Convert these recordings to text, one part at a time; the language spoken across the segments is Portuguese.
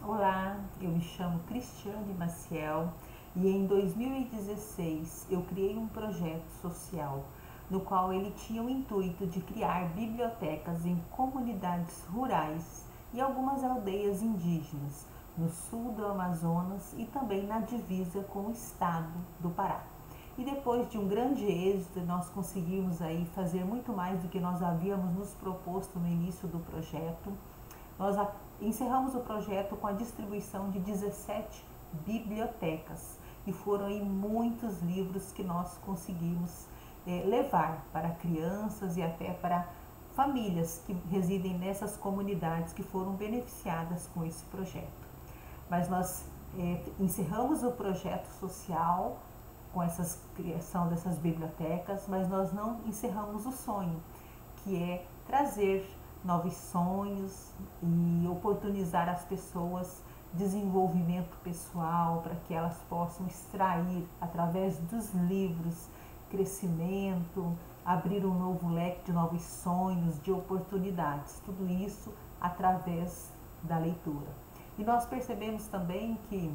Olá, eu me chamo Cristiane Maciel e em 2016 eu criei um projeto social no qual ele tinha o intuito de criar bibliotecas em comunidades rurais e algumas aldeias indígenas no sul do Amazonas e também na divisa com o estado do Pará. E depois de um grande êxito, nós conseguimos aí fazer muito mais do que nós havíamos nos proposto no início do projeto. Nós encerramos o projeto com a distribuição de 17 bibliotecas e foram aí muitos livros que nós conseguimos levar para crianças e até para famílias que residem nessas comunidades que foram beneficiadas com esse projeto. Mas nós encerramos o projeto social com essa criação dessas bibliotecas, mas nós não encerramos o sonho, que é trazer novos sonhos e oportunizar às pessoas desenvolvimento pessoal para que elas possam extrair através dos livros crescimento, abrir um novo leque de novos sonhos, de oportunidades, tudo isso através da leitura. E nós percebemos também que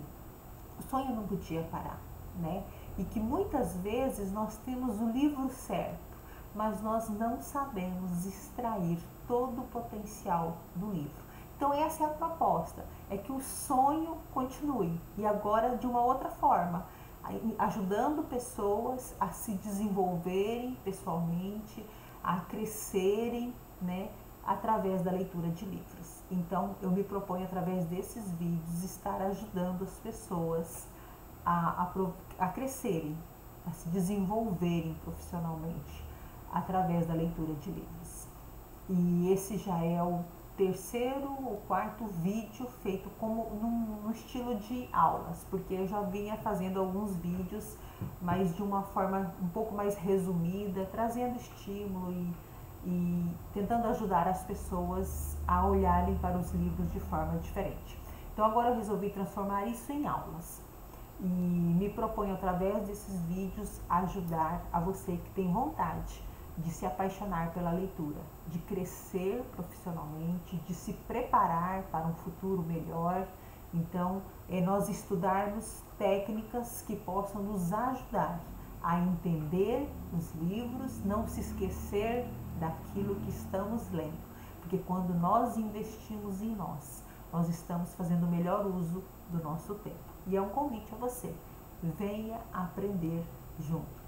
o sonho não podia parar, né? E que muitas vezes nós temos o livro certo, mas nós não sabemos extrair todo o potencial do livro. Então essa é a proposta, é que o sonho continue e agora de uma outra forma, ajudando pessoas a se desenvolverem pessoalmente, a crescerem, né, através da leitura de livros. Então eu me proponho através desses vídeos estar ajudando as pessoas a crescerem, a se desenvolverem profissionalmente através da leitura de livros. E esse já é o terceiro ou quarto vídeo feito como num estilo de aulas, porque eu já vinha fazendo alguns vídeos, mas de uma forma um pouco mais resumida, trazendo estímulo e tentando ajudar as pessoas a olharem para os livros de forma diferente. Então agora eu resolvi transformar isso em aulas e me proponho através desses vídeos ajudar a você que tem vontade de se apaixonar pela leitura, de crescer profissionalmente, de se preparar para um futuro melhor. Então, nós estudarmos técnicas que possam nos ajudar a entender os livros, não se esquecer daquilo que estamos lendo, porque quando nós investimos em nós, nós estamos fazendo o melhor uso do nosso tempo. E é um convite a você, venha aprender junto.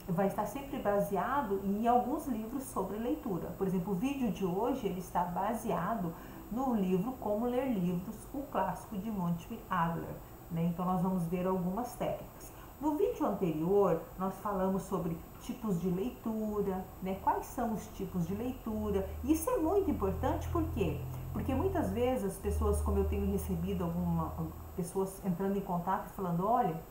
Vai estar sempre baseado em alguns livros sobre leitura. Por exemplo, o vídeo de hoje ele está baseado no livro Como Ler Livros, o clássico de Monty Adler, né? Então nós vamos ver algumas técnicas. No vídeo anterior, nós falamos sobre tipos de leitura, né? Quais são os tipos de leitura. Isso é muito importante, por quê? Porque muitas vezes as pessoas, como eu tenho recebido pessoas entrando em contato e falando, olha,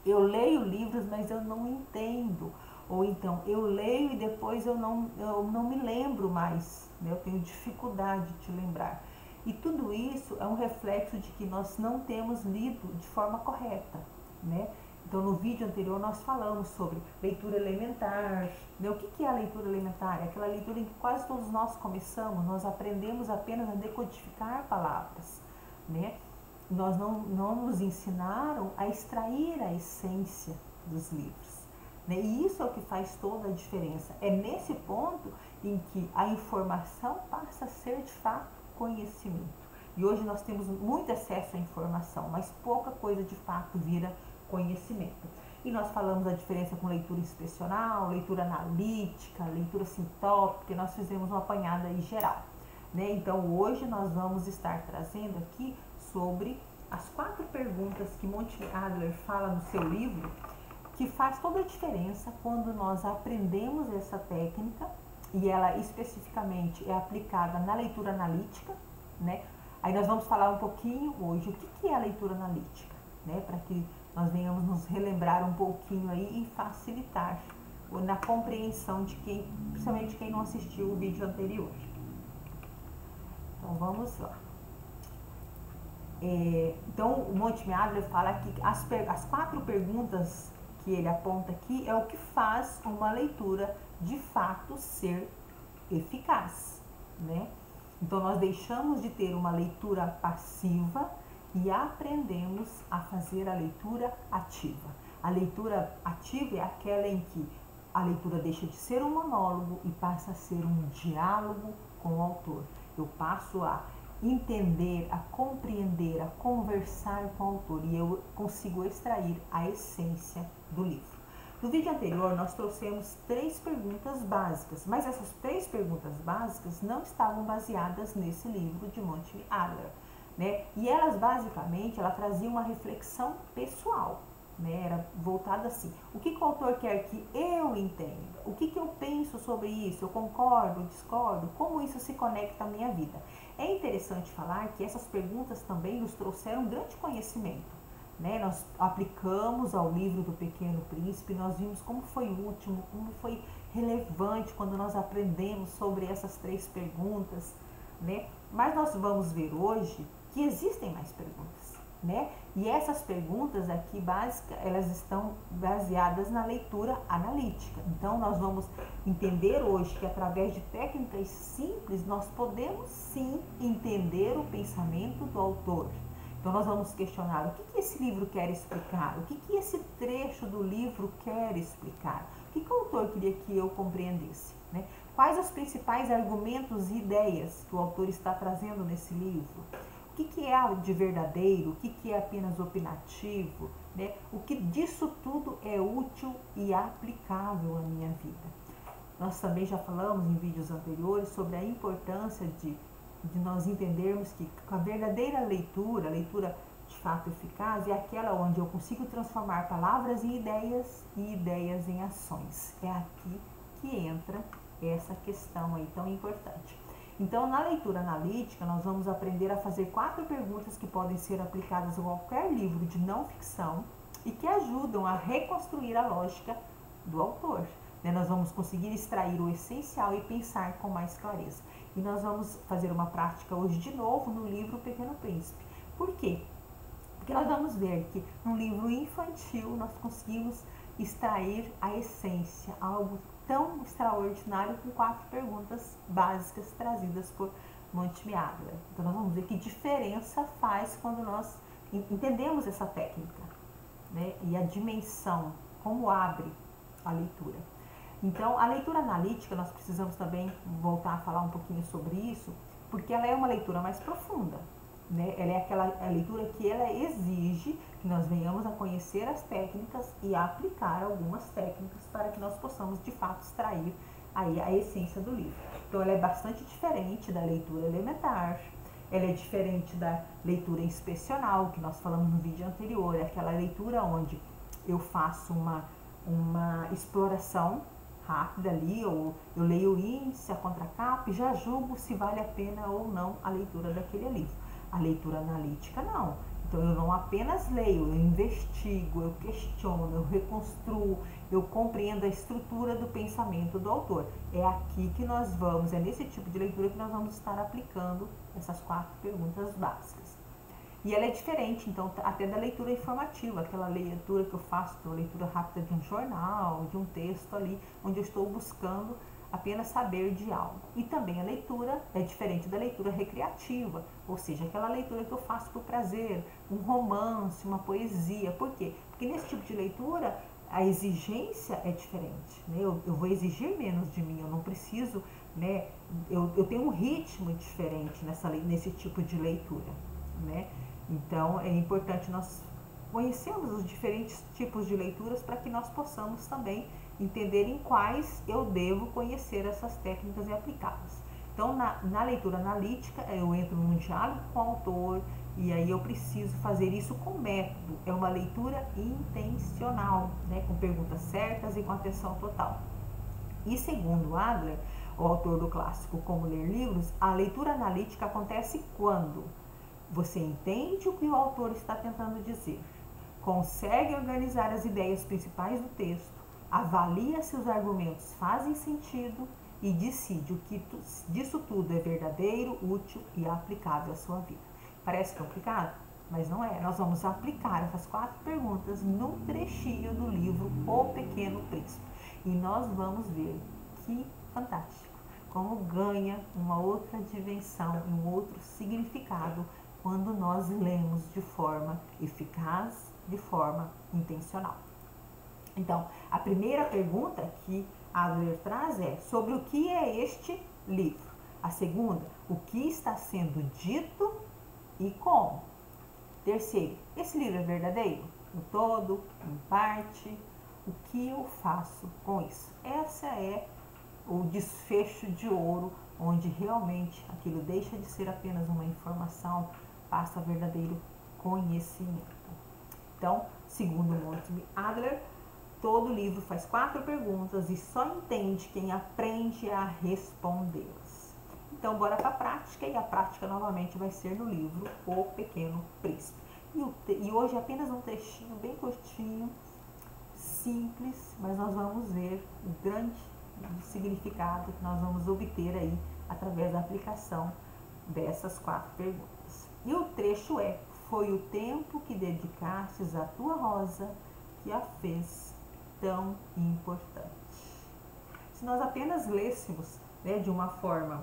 eu leio livros, mas eu não entendo. Ou então, eu leio e depois eu não me lembro mais, né? Eu tenho dificuldade de lembrar. E tudo isso é um reflexo de que nós não temos lido de forma correta, né? Então, no vídeo anterior nós falamos sobre leitura elementar, né? O que é a leitura elementar? É aquela leitura em que quase todos nós começamos, nós aprendemos apenas a decodificar palavras, né? Nós não nos ensinaram a extrair a essência dos livros, né? E isso é o que faz toda a diferença. É nesse ponto em que a informação passa a ser de fato conhecimento. E hoje nós temos muito acesso à informação, mas pouca coisa de fato vira conhecimento. E nós falamos a diferença com leitura inspecional, leitura analítica, leitura sintópica, nós fizemos uma apanhada aí geral, né? Então hoje nós vamos estar trazendo aqui sobre as 4 perguntas que Monty Adler fala no seu livro, que faz toda a diferença quando nós aprendemos essa técnica e ela especificamente é aplicada na leitura analítica, né? Aí nós vamos falar um pouquinho hoje o que é a leitura analítica, né? Para que nós venhamos nos relembrar um pouquinho aí e facilitar na compreensão de quem, principalmente quem não assistiu o vídeo anterior. Então vamos lá. Então o Monty Adler fala que as 4 perguntas que ele aponta aqui é o que faz uma leitura de fato ser eficaz, né? Então nós deixamos de ter uma leitura passiva e aprendemos a fazer a leitura ativa. A leitura ativa é aquela em que a leitura deixa de ser um monólogo e passa a ser um diálogo com o autor. Eu passo a entender, a compreender, a conversar com o autor e eu consigo extrair a essência do livro. No vídeo anterior, nós trouxemos 3 perguntas básicas, mas essas 3 perguntas básicas não estavam baseadas nesse livro de Monty Adler, né? E elas, basicamente, ela trazia uma reflexão pessoal, né? Era voltada assim, o que o autor quer que eu entenda? O que eu penso sobre isso? Eu concordo, discordo? Como isso se conecta à minha vida? É interessante falar que essas perguntas também nos trouxeram grande conhecimento. Né? Nós aplicamos ao livro do Pequeno Príncipe, nós vimos como foi útil, como foi relevante quando nós aprendemos sobre essas 3 perguntas, né? Mas nós vamos ver hoje que existem mais perguntas, né? E essas perguntas aqui básicas, elas estão baseadas na leitura analítica. Então nós vamos entender hoje que através de técnicas simples nós podemos sim entender o pensamento do autor. Então nós vamos questionar o que esse livro quer explicar, o que esse trecho do livro quer explicar, o que o autor queria que eu compreendesse, né? Quais os principais argumentos e ideias que o autor está trazendo nesse livro, o que é de verdadeiro, o que é apenas opinativo, né? O que disso tudo é útil e aplicável à minha vida. Nós também já falamos em vídeos anteriores sobre a importância de nós entendermos que a verdadeira leitura, a leitura de fato eficaz, é aquela onde eu consigo transformar palavras em ideias e ideias em ações. É aqui que entra essa questão aí tão importante. Então, na leitura analítica, nós vamos aprender a fazer 4 perguntas que podem ser aplicadas a qualquer livro de não ficção e que ajudam a reconstruir a lógica do autor. Nós vamos conseguir extrair o essencial e pensar com mais clareza. E nós vamos fazer uma prática hoje de novo no livro Pequeno Príncipe. Por quê? Porque nós vamos ver que no livro infantil nós conseguimos extrair a essência, algo tão extraordinário com 4 perguntas básicas trazidas por Monty Adler. Então nós vamos ver que diferença faz quando nós entendemos essa técnica, né? E a dimensão, como abre a leitura. Então, a leitura analítica, nós precisamos também voltar a falar um pouquinho sobre isso, porque ela é uma leitura mais profunda, né? Ela é aquela leitura que ela exige que nós venhamos a conhecer as técnicas e a aplicar algumas técnicas para que nós possamos, de fato, extrair aí a essência do livro. Então, ela é bastante diferente da leitura elementar, ela é diferente da leitura inspecional, que nós falamos no vídeo anterior, é aquela leitura onde eu faço uma exploração rápida ali, ou eu leio o índice, a contracapa e já julgo se vale a pena ou não a leitura daquele livro. A leitura analítica não. Então eu não apenas leio, eu investigo, eu questiono, eu reconstruo, eu compreendo a estrutura do pensamento do autor. É aqui que nós vamos, é nesse tipo de leitura que nós vamos estar aplicando essas 4 perguntas básicas. E ela é diferente, então, até da leitura informativa, aquela leitura que eu faço, uma leitura rápida de um jornal, de um texto ali, onde eu estou buscando apenas saber de algo. E também a leitura é diferente da leitura recreativa, ou seja, aquela leitura que eu faço por prazer, um romance, uma poesia. Por quê? Porque nesse tipo de leitura, a exigência é diferente, né? Eu vou exigir menos de mim, eu não preciso, né? Eu tenho um ritmo diferente nesse tipo de leitura, né? Então, é importante nós conhecermos os diferentes tipos de leituras para que nós possamos também entender em quais eu devo conhecer essas técnicas e aplicá-las. Então, na leitura analítica, eu entro num diálogo com o autor e aí eu preciso fazer isso com método. É uma leitura intencional, né, com perguntas certas e com atenção total. E segundo Adler, o autor do clássico Como Ler Livros, a leitura analítica acontece quando você entende o que o autor está tentando dizer, consegue organizar as ideias principais do texto, avalia se os argumentos fazem sentido e decide o que disso tudo é verdadeiro, útil e aplicável à sua vida. Parece complicado? Mas não é. Nós vamos aplicar essas 4 perguntas num trechinho do livro O Pequeno Príncipe. E nós vamos ver que fantástico, como ganha uma outra dimensão, um outro significado quando nós lemos de forma eficaz, de forma intencional. Então, a primeira pergunta que Adler traz é sobre o que é este livro. A segunda, o que está sendo dito e como. Terceiro, esse livro é verdadeiro? No todo, em parte? O que eu faço com isso? Essa é o desfecho de ouro, onde realmente aquilo deixa de ser apenas uma informação, passa a verdadeiro conhecimento. Então, segundo Mortimer Adler, todo livro faz 4 perguntas e só entende quem aprende a respondê-las. Então, bora para a prática, e a prática novamente vai ser no livro O Pequeno Príncipe. E hoje apenas um trechinho bem curtinho, simples, mas nós vamos ver o grande significado que nós vamos obter aí através da aplicação dessas 4 perguntas. E o trecho é: foi o tempo que dedicastes à tua rosa que a fez tão importante. Se nós apenas lêssemos, de uma forma,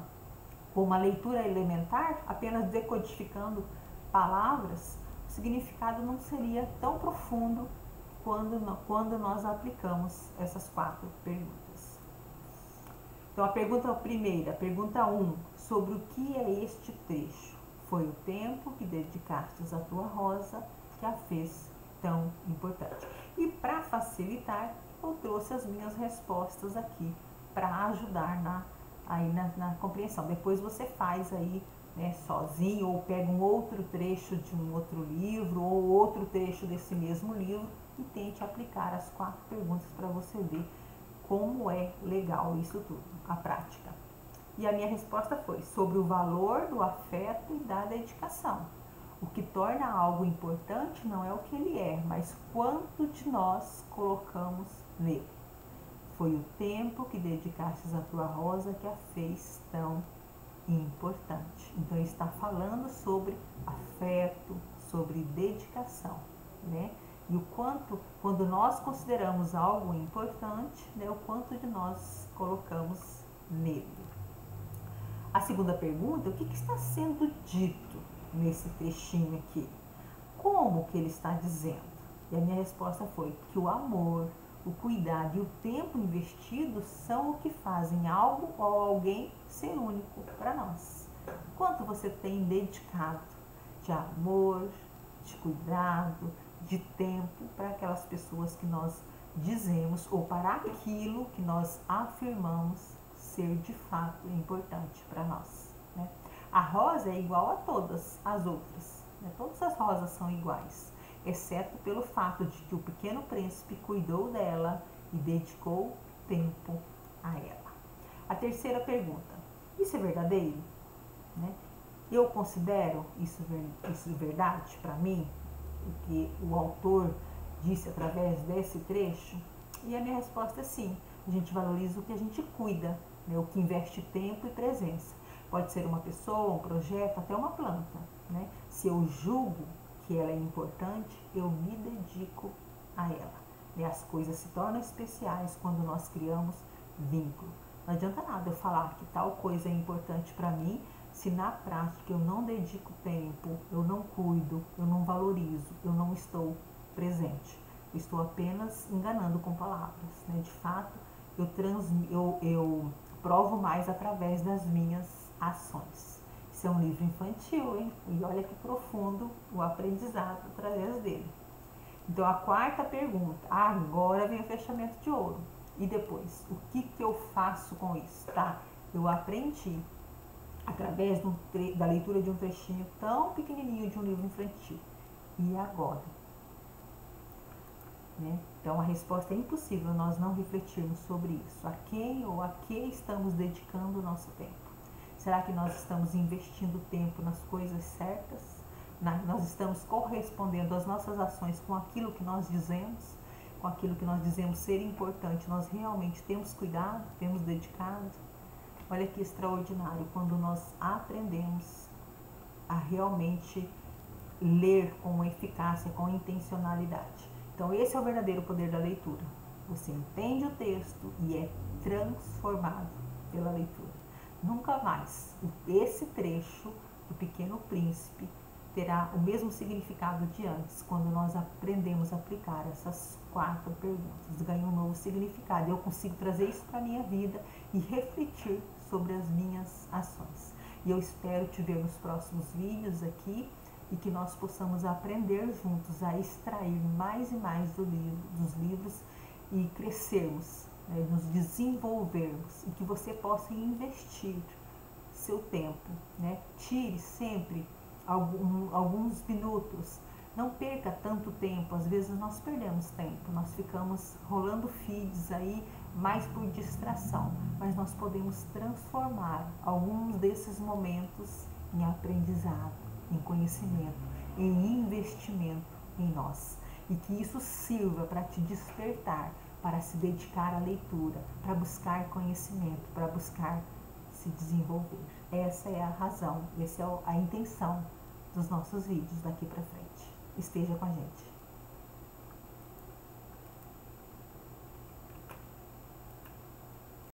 com uma leitura elementar, apenas decodificando palavras, o significado não seria tão profundo quando nós aplicamos essas 4 perguntas. Então, a pergunta primeira, pergunta 1, sobre o que é este trecho? Foi o tempo que dedicastes à tua rosa que a fez tão importante. E para facilitar, eu trouxe as minhas respostas aqui para ajudar na compreensão. Depois você faz aí, sozinho, ou pega um outro trecho de um outro livro ou outro trecho desse mesmo livro e tente aplicar as 4 perguntas para você ver como é legal isso tudo, a prática. E a minha resposta foi sobre o valor do afeto e da dedicação. O que torna algo importante não é o que ele é, mas quanto de nós colocamos nele. Foi o tempo que dedicastes à tua rosa que a fez tão importante. Então, ele está falando sobre afeto, sobre dedicação, E o quanto, quando nós consideramos algo importante, o quanto de nós colocamos nele. A segunda pergunta, o que está sendo dito nesse trechinho aqui? Como que ele está dizendo? E a minha resposta foi que o amor, o cuidado e o tempo investido são o que fazem algo ou alguém ser único para nós. Quanto você tem dedicado de amor, de cuidado, de tempo para aquelas pessoas que nós dizemos ou para aquilo que nós afirmamos ser de fato importante para nós, A rosa é igual a todas as outras, Todas as rosas são iguais, exceto pelo fato de que o pequeno príncipe cuidou dela e dedicou tempo a ela. A terceira pergunta, isso é verdadeiro? Eu considero isso verdade para mim, o que o autor disse através desse trecho? E a minha resposta é sim, a gente valoriza o que a gente cuida, o que investe tempo e presença. Pode ser uma pessoa, um projeto, até uma planta, Se eu julgo que ela é importante, eu me dedico a ela. E as coisas se tornam especiais quando nós criamos vínculo. Não adianta nada eu falar que tal coisa é importante para mim, se na prática eu não dedico tempo, eu não cuido, eu não valorizo, eu não estou presente. Eu estou apenas enganando com palavras, De fato, eu provo mais através das minhas ações. Isso é um livro infantil, hein? E olha que profundo o aprendizado através dele. Então, a quarta pergunta, agora vem o fechamento de ouro. E depois, o que eu faço com isso? Eu aprendi através da leitura de um trechinho tão pequenininho de um livro infantil. E agora? Então, a resposta é impossível nós não refletirmos sobre isso. A quem ou a que estamos dedicando o nosso tempo? Será que nós estamos investindo tempo nas coisas certas? Nós estamos correspondendo às nossas ações com aquilo que nós dizemos? Com aquilo que nós dizemos ser importante? Nós realmente temos cuidado? Temos dedicado? Olha que extraordinário quando nós aprendemos a realmente ler com eficácia, com intencionalidade. Então, esse é o verdadeiro poder da leitura. Você entende o texto e é transformado pela leitura. Nunca mais esse trecho do Pequeno Príncipe terá o mesmo significado de antes, quando nós aprendemos a aplicar essas 4 perguntas. Ganha um novo significado. Eu consigo trazer isso para a minha vida e refletir sobre as minhas ações. E eu espero te ver nos próximos vídeos aqui e que nós possamos aprender juntos a extrair mais e mais dos livros e crescermos, né, nos desenvolvermos, e que você possa investir seu tempo, né? Tire sempre alguns minutos, não perca tanto tempo. Às vezes nós perdemos tempo, nós ficamos rolando feeds aí mais por distração, mas nós podemos transformar alguns desses momentos em aprendizado, em conhecimento, em investimento em nós, e que isso sirva para te despertar, para se dedicar à leitura, para buscar conhecimento, para buscar se desenvolver. Essa é a razão, essa é a intenção dos nossos vídeos daqui para frente. Esteja com a gente.